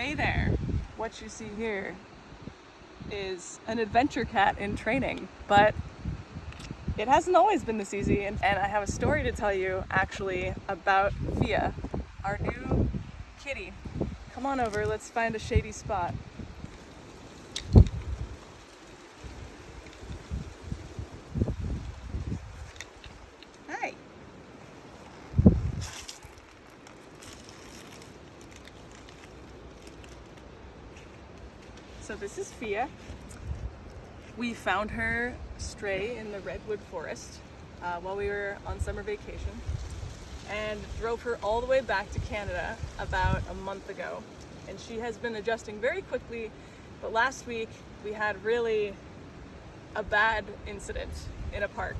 Hey there! What you see here is an adventure cat in training, but it hasn't always been this easy, and I have a story to tell you actually about Fia, our new kitty. Come on over, let's find a shady spot. Hi! So this is Fia. We found her stray in the redwood forest while we were on summer vacation and drove her all the way back to Canada about a month ago. And she has been adjusting very quickly, but last week we had really a bad incident in a park.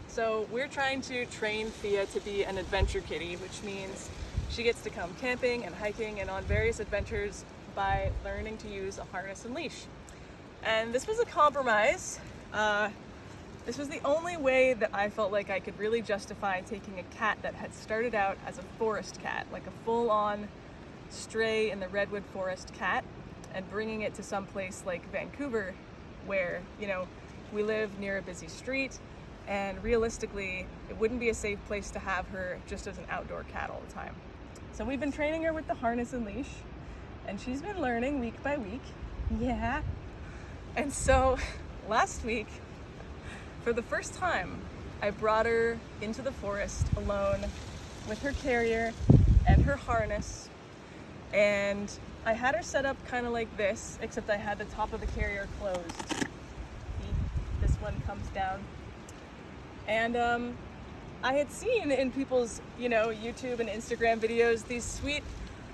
So we're trying to train Fia to be an adventure kitty, which means she gets to come camping and hiking and on various adventures by learning to use a harness and leash. And this was a compromise. This was the only way that I felt like I could really justify taking a cat that had started out as a forest cat, like a full-on stray in the redwood forest cat, and bringing it to some place like Vancouver where, we live near a busy street, and realistically, it wouldn't be a safe place to have her just as an outdoor cat all the time. So we've been training her with the harness and leash, and she's been learning week by week. Yeah. And so last week, for the first time, I brought her into the forest alone with her carrier and her harness. And I had her set up kind of like this, except I had the top of the carrier closed. See? This one comes down. And I had seen in people's, YouTube and Instagram videos, these sweet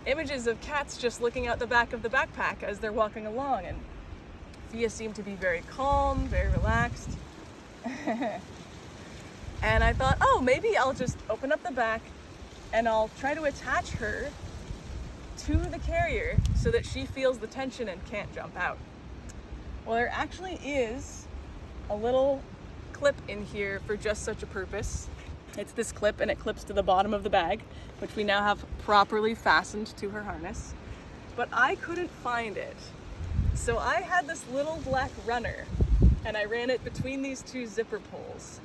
images of cats just looking out the back of the backpack as they're walking along, and Fia seemed to be very calm, very relaxed. And I thought, maybe I'll just open up the back and I'll try to attach her to the carrier so that she feels the tension and can't jump out. Well, there actually is a little clip in here for just such a purpose. It's this clip, and it clips to the bottom of the bag, which we now have properly fastened to her harness. But I couldn't find it. So I had this little black runner, and I ran it between these two zipper pulls,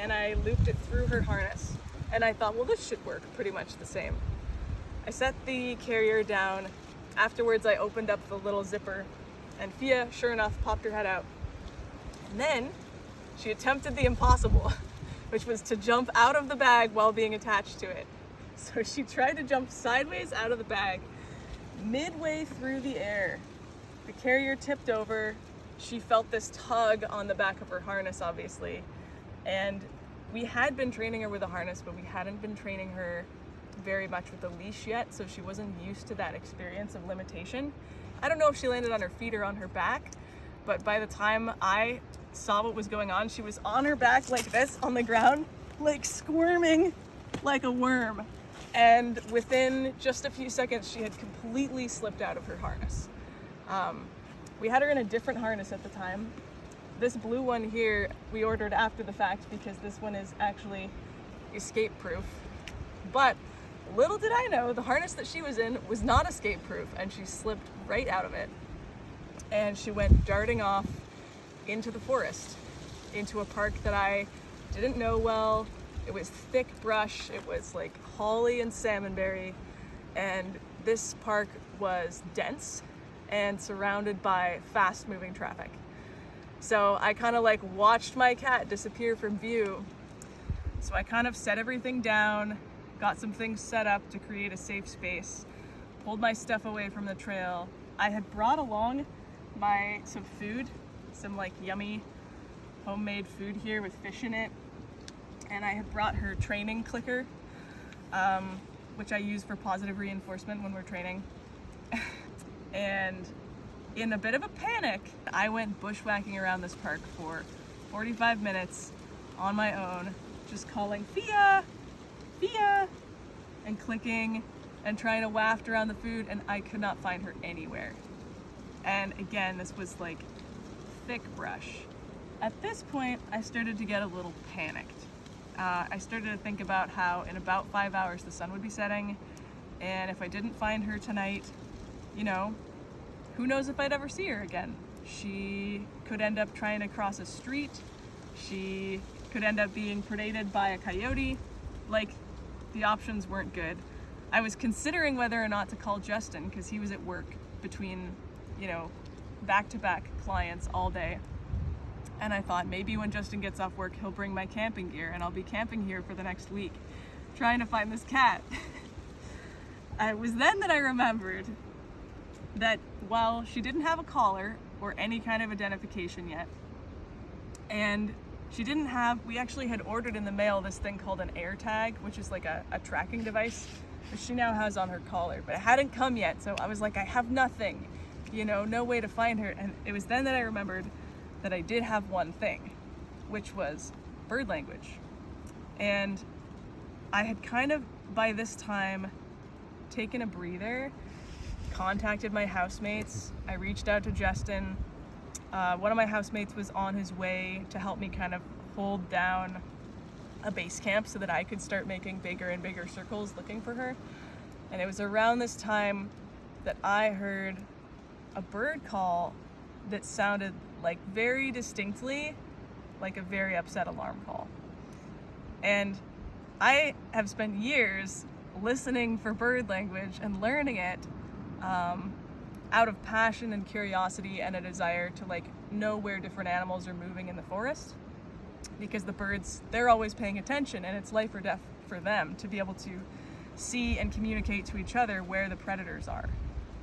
and I looped it through her harness. And I thought, well, this should work pretty much the same. I set the carrier down. Afterwards, I opened up the little zipper, and Fia, sure enough, popped her head out. And then she attempted the impossible, which was to jump out of the bag while being attached to it. So she tried to jump sideways out of the bag. Midway through the air, the carrier tipped over. She felt this tug on the back of her harness, obviously. And we had been training her with a harness, but we hadn't been training her very much with a leash yet, so she wasn't used to that experience of limitation. I don't know if she landed on her feet or on her back, but by the time I saw what was going on, she was on her back like this on the ground, like squirming like a worm. And within just a few seconds, she had completely slipped out of her harness. We had her in a different harness at the time. This blue one here, we ordered after the fact because this one is actually escape proof. But little did I know, the harness that she was in was not escape proof, and she slipped right out of it. And she went darting off into the forest, into a park that I didn't know well. It was thick brush, it was like holly and salmonberry, and this park was dense and surrounded by fast moving traffic. So I kind of watched my cat disappear from view. So I kind of set everything down, got some things set up to create a safe space, pulled my stuff away from the trail. I had brought along some food, some yummy homemade food here with fish in it. And I had brought her training clicker, which I use for positive reinforcement when we're training. And in a bit of a panic, I went bushwhacking around this park for 45 minutes on my own, just calling Fia, Fia, and clicking and trying to waft around the food, and I could not find her anywhere. And again, this was thick brush. At this point, I started to get a little panicked. I started to think about how in about 5 hours the sun would be setting, and if I didn't find her tonight, you know, who knows if I'd ever see her again. She could end up trying to cross a street. She could end up being predated by a coyote. Like, the options weren't good. I was considering whether or not to call Justin because he was at work between, you know, back-to-back clients all day. And I thought maybe when Justin gets off work, he'll bring my camping gear and I'll be camping here for the next week, trying to find this cat. It was then that I remembered that while she didn't have a collar or any kind of identification yet, and she didn't have, we actually had ordered in the mail this thing called an airtag, which is like a tracking device, which she now has on her collar, but it hadn't come yet. So I was like, I have nothing, you know, no way to find her. And it was then that I remembered that I did have one thing, which was bird language. And I had kind of, by this time, taken a breather, contacted my housemates. I reached out to Justin. One of my housemates was on his way to help me kind of hold down a base camp so that I could start making bigger and bigger circles looking for her. And it was around this time that I heard a bird call that sounded like very distinctly like a very upset alarm call. And I have spent years listening for bird language and learning it out of passion and curiosity and a desire to like know where different animals are moving in the forest, because the birds, they're always paying attention and it's life or death for them to be able to see and communicate to each other where the predators are.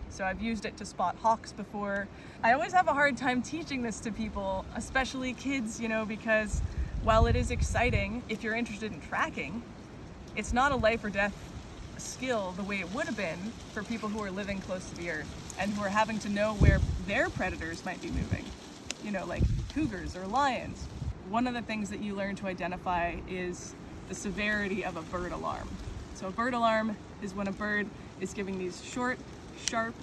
So I've used it to spot hawks before. I always have a hard time teaching this to people, especially kids, you know, because while it is exciting, if you're interested in tracking, it's not a life or death skill the way it would have been for people who are living close to the earth and who are having to know where their predators might be moving, you know, like cougars or lions. One of the things that you learn to identify is the severity of a bird alarm. So a bird alarm is when a bird is giving these short, sharp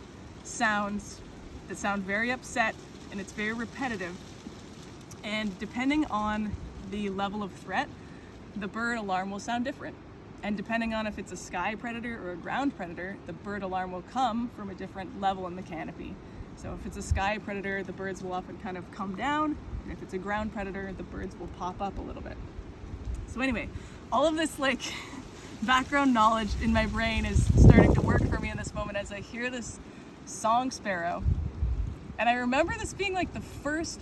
sounds that sound very upset, and it's very repetitive. And depending on the level of threat, the bird alarm will sound different. And depending on if it's a sky predator or a ground predator, the bird alarm will come from a different level in the canopy. So if it's a sky predator, the birds will often kind of come down, and if it's a ground predator, the birds will pop up a little bit. So anyway, all of this like background knowledge in my brain is starting to work for me in this moment as I hear this song sparrow. And I remember this being like the first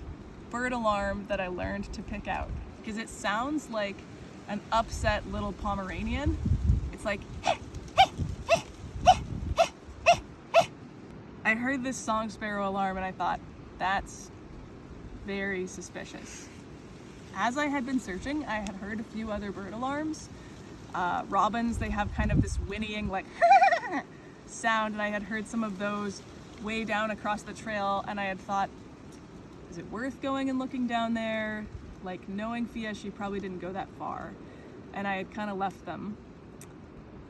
bird alarm that I learned to pick out, because it sounds like an upset little Pomeranian. It's like I heard this song sparrow alarm and I thought, that's very suspicious. As I had been searching, I had heard a few other bird alarms. Robins, they have kind of this whinnying like sound, and I had heard some of those way down across the trail, and I had thought, is it worth going and looking down there? Like, knowing Fia, she probably didn't go that far, and I had kind of left them.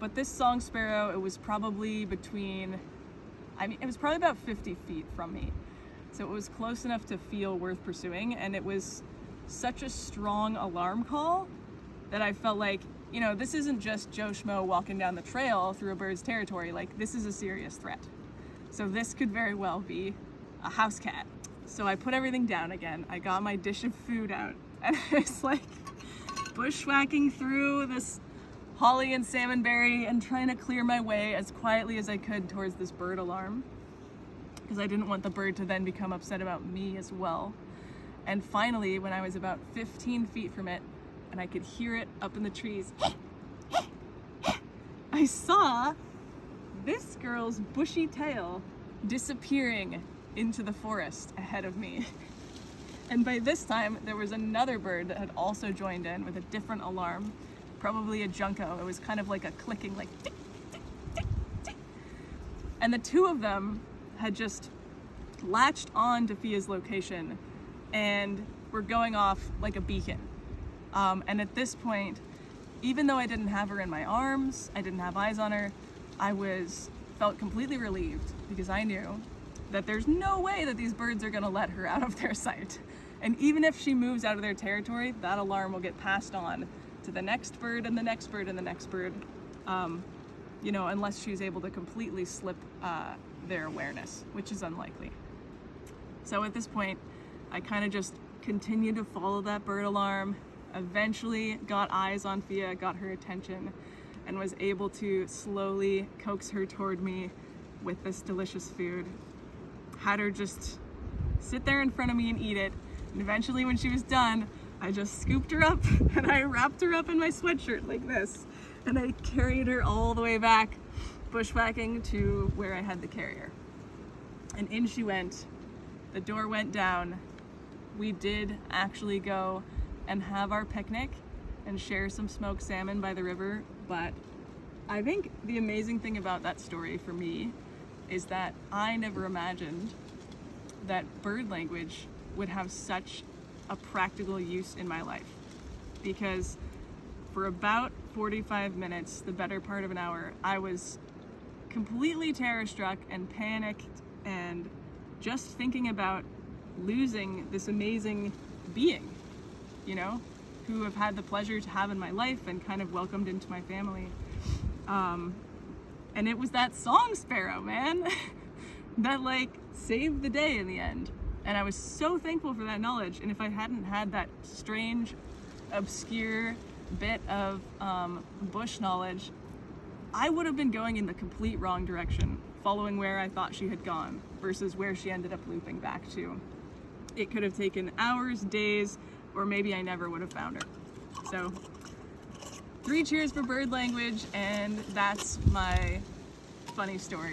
But this song sparrow, it was probably it was probably about 50 feet from me. So it was close enough to feel worth pursuing, and it was such a strong alarm call that I felt like, you know, this isn't just Joe Schmo walking down the trail through a bird's territory. Like, this is a serious threat. So this could very well be a house cat. So I put everything down again. I got my dish of food out, and I was like bushwhacking through this holly and salmonberry and trying to clear my way as quietly as I could towards this bird alarm, because I didn't want the bird to then become upset about me as well. And finally, when I was about 15 feet from it and I could hear it up in the trees, I saw this girl's bushy tail disappearing into the forest ahead of me. And by this time, there was another bird that had also joined in with a different alarm, probably a junco. It was kind of like a clicking, like tick, tick, tick, tick. And the two of them had just latched on to Fia's location and were going off like a beacon. And at this point, even though I didn't have her in my arms, I didn't have eyes on her, I felt completely relieved, because I knew that there's no way that these birds are gonna let her out of their sight. And even if she moves out of their territory, that alarm will get passed on to the next bird and the next bird and the next bird, you know, unless she's able to completely slip their awareness, which is unlikely. So at this point, I kind of just continued to follow that bird alarm, eventually got eyes on Fia, got her attention, and was able to slowly coax her toward me with this delicious food. Had her just sit there in front of me and eat it, and eventually when she was done, I just scooped her up and I wrapped her up in my sweatshirt like this, and I carried her all the way back, bushwhacking to where I had the carrier. And in she went. The door went down. We did actually go and have our picnic and share some smoked salmon by the river, but I think the amazing thing about that story for me is that I never imagined that bird language would have such a practical use in my life, because for about 45 minutes, the better part of an hour, I was completely terror-struck and panicked and just thinking about losing this amazing being, you know, who I've had the pleasure to have in my life and kind of welcomed into my family. And it was that song sparrow, man, that like saved the day in the end. And I was so thankful for that knowledge. And if I hadn't had that strange, obscure bit of bush knowledge, I would have been going in the complete wrong direction, following where I thought she had gone versus where she ended up looping back to. It could have taken hours, days, or maybe I never would have found her. So 3 cheers for bird language, and that's my funny story.